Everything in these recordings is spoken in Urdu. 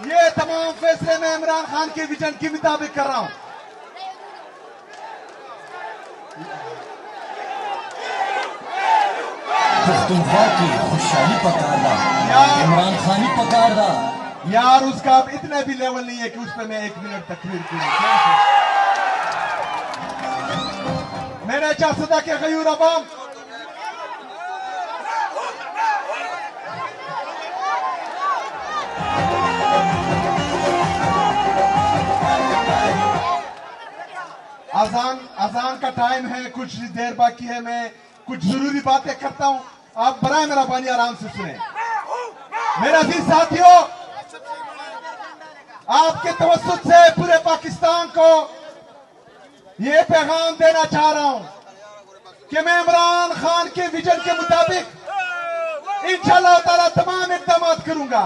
یہ تمام فیصلے میں عمران خان کے ویژن کے مطابق کر رہا ہوں. پختونخوا کی خوشحالی پکاردا عمران خانی پکاردا. یار اس کا اب اتنا بھی لیول نہیں ہے کہ اس پہ میں 1 منٹ تقریر کروں. میں نے چاہتا تھا کہ غیور عوام اذان کا ٹائم ہے, کچھ دیر باقی ہے, میں کچھ ضروری باتیں کرتا ہوں, آپ برائے مہربانی آرام سے سنیں. میرے عزیز ساتھیوں, آپ کے توسط سے پورے پاکستان کو یہ پیغام دینا چاہ رہا ہوں کہ میں عمران خان کے ویژن کے مطابق انشاءاللہ تعالی تمام اقدامات کروں گا.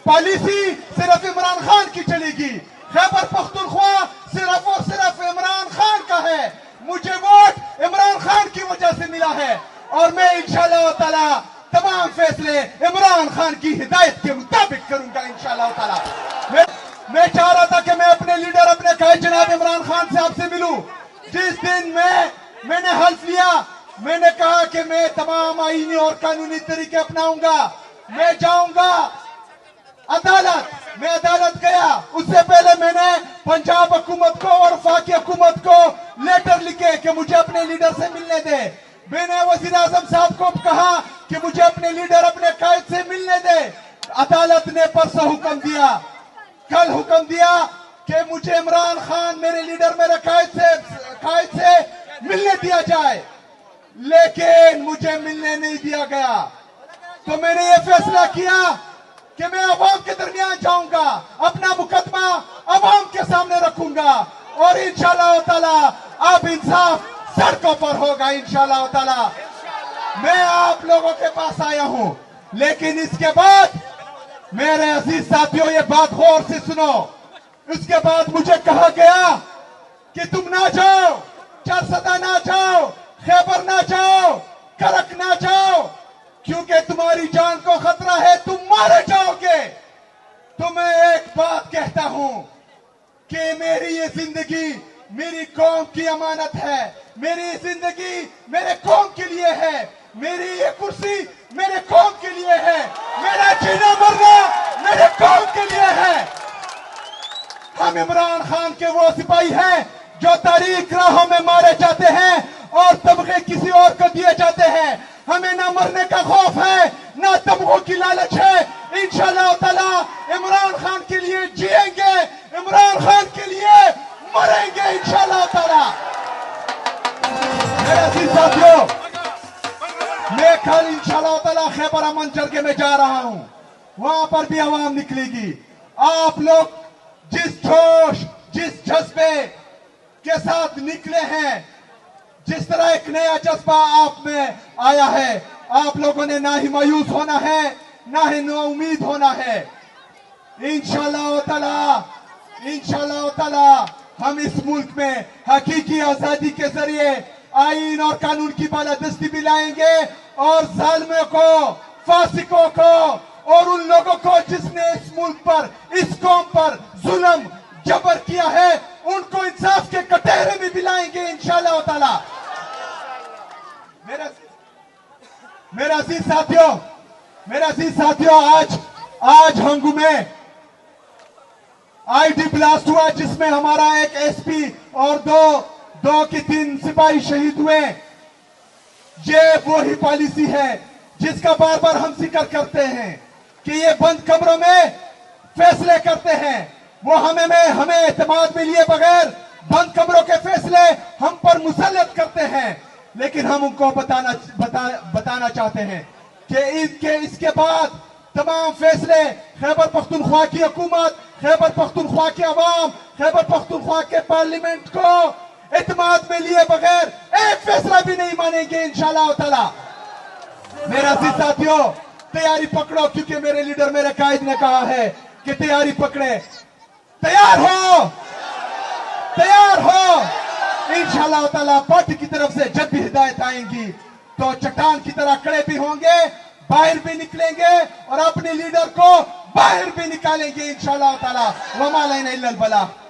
پالیسی صرف عمران خان کی چلے گی. خیبر پختونخوا صرف اور صرف عمران خان کا ہے. مجھے ووٹ عمران خان کی وجہ سے ملا ہے اور میں انشاءاللہ تعالی تمام فیصلے عمران خان کی ہدایت کے مطابق کروں گا انشاءاللہ تعالی. میں چاہ رہا تھا کہ میں اپنے لیڈر, اپنے قائد جناب عمران خان سے آپ سے ملوں. جس دن میں نے حلف لیا, میں نے کہا کہ میں تمام آئینی اور قانونی طریقے اپناؤں گا. میں جاؤں گا عدالت. میں عدالت گیا, اس سے پہلے میں نے پنجاب حکومت کو اور وفاقی حکومت کو لیٹر لکھے کہ مجھے اپنے لیڈر سے ملنے دے. میں نے وزیر اعظم صاحب کو کہا کہ مجھے اپنے لیڈر, اپنے قائد سے ملنے دے. عدالت نے پرسوں حکم دیا, کل حکم دیا کہ مجھے عمران خان میرے لیڈر, میرے قائد سے ملنے دیا جائے, لیکن مجھے ملنے نہیں دیا گیا. تو میں نے یہ فیصلہ کیا کہ میں عوام کے درمیان جاؤں گا, اپنا مقدمہ عوام کے سامنے رکھوں گا اور انشاءاللہ تعالی اب انصاف سڑکوں پر ہوگا انشاءاللہ تعالی. میں آپ لوگوں کے پاس آیا ہوں, لیکن اس کے بعد میرے عزیز ساتھیوں یہ بات غور سے سنو. اس کے بعد مجھے کہا گیا کہ تم نہ جاؤ, چارسدہ نہ جاؤ, خیبر نہ جاؤ, کرک نہ جاؤ, کیونکہ تمہاری جان کو خطرہ ہے, تم مارے جاؤ گے. تو میں ایک بات کہتا ہوں کہ میری یہ زندگی میری قوم کی امانت ہے. میری زندگی میرے قوم کے لیے ہے. میری یہ کرسی میرے قوم کے لیے ہے. میرا جینا مرنا میرے قوم کے لیے ہے. ہم عمران خان کے وہ سپاہی ہیں جو تاریخ راہوں میں مارے جاتے ہیں اور تمغے کسی اور کو دیے جاتے ہیں. ہمیں نہ مرنے کا خوف ہے, نہ تمغوں کی لالچ ہے. انشاءاللہ تعالی عمران خان کے لیے جیئیں گے, عمران خان کے لیے مریں گے انشاءاللہ تعالی. میرے عزیز ساتھیوں, میں کل انشاءاللہ تعالی خیبر امن جرگے میں جا رہا ہوں, وہاں پر بھی عوام نکلے گی. آپ لوگ جس جوش, جس جذبے کے ساتھ نکلے ہیں, جس طرح ایک نیا جذبہ آپ میں آیا ہے, آپ لوگوں نے نہ ہی مایوس ہونا ہے, نہ ہی نا امید ہونا ہے. انشاءاللہ تعالی ہم اس ملک میں حقیقی آزادی کے ذریعے آئین اور قانون کی بالادستی بھی لائیں گے اور ظالموں کو, فاسقوں کو اور ان لوگوں کو جس نے اس ملک پر, اس قوم پر ظلم جبر کیا ہے, ان کو انصاف کے کٹہرے میں بھی لائیں گے انشاءاللہ تعالی. میرے عزیز ساتھیوں, آج ہنگو میں آئی ڈی بلاسٹ ہوا جس میں ہمارا ایک ایس پی اور دو کی 3 سپاہی شہید ہوئے. یہ وہی پالیسی ہے جس کا بار بار ہم ذکر کرتے ہیں کہ یہ بند کمروں میں فیصلے کرتے ہیں. وہ ہمیں اعتماد میں لیے بغیر بند کمروں کے فیصلے ہم پر مسلط کرتے ہیں. لیکن ہم ان کو بتانا چاہتے ہیں کہ اس کے بعد تمام فیصلے خیبر پختونخوا کی حکومت, خیبر پختونخوا کے عوام, خیبر پختونخوا کے پارلیمنٹ کو اعتماد میں لیے بغیر ایک فیصلہ بھی نہیں مانیں گے انشاءاللہ تعالی. میرے عزیز ساتھیوں, تیاری پکڑو, کیونکہ میرے لیڈر, میرے قائد نے کہا ہے کہ تیاری پکڑے. تیار ہو انشاءاللہ تعالی. پارٹی کی طرف سے جب بھی ہدایت آئیں گی تو چٹان کی طرح کھڑے بھی ہوں گے, باہر بھی نکلیں گے اور اپنے لیڈر کو باہر بھی نکالیں گے انشاءاللہ تعالی وما علینا الا البلاغ